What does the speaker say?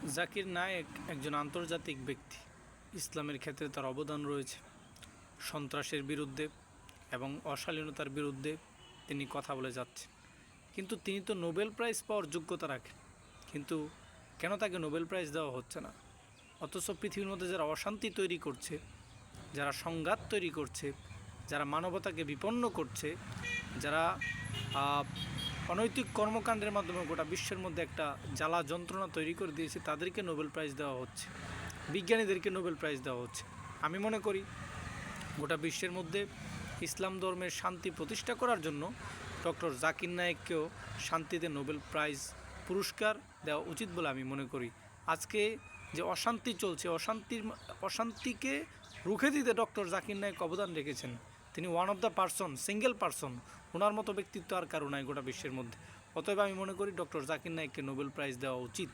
জাকির নায়েক একজন আন্তর্জাতিক ব্যক্তি। ইসলামের ক্ষেত্রে তার অবদান রয়েছে। সন্ত্রাসের বিরুদ্ধে এবং অশালীনতার বিরুদ্ধে তিনি কথা বলে যাচ্ছেন। কিন্তু তিনি তো নোবেল প্রাইজ পাওয়ার যোগ্যতা রাখেন, কিন্তু কেন তাকে নোবেল প্রাইজ দেওয়া হচ্ছে না? অথচ পৃথিবীর মধ্যে যারা অশান্তি তৈরি করছে, যারা সংঘাত তৈরি করছে, যারা মানবতাকে বিপন্ন করছে, যারা অনৈতিক কর্মকাণ্ডের মাধ্যমে গোটা বিশ্বের মধ্যে একটা জ্বালা যন্ত্রণা তৈরি করে দিয়েছে, তাদেরকে নোবেল প্রাইজ দেওয়া হচ্ছে, বিজ্ঞানীদেরকে নোবেল প্রাইজ দেওয়া হচ্ছে। আমি মনে করি গোটা বিশ্বের মধ্যে ইসলাম ধর্মের শান্তি প্রতিষ্ঠা করার জন্য ডক্টর জাকির নায়েককেও শান্তিতে নোবেল প্রাইজ পুরস্কার দেওয়া উচিত বলে আমি মনে করি। আজকে যে অশান্তি চলছে, অশান্তিকে রুখে দিতে ডক্টর জাকির নায়েক অবদান রেখেছেন। তিনি one of the person, single person. ওনার মতো ব্যক্তিত্ব আর কারো নাই গোটা বিশ্বের মধ্যে। অতএব আমি মনে করি ডক্টর জাকির নায়েককে নোবেল প্রাইজ দেওয়া উচিত।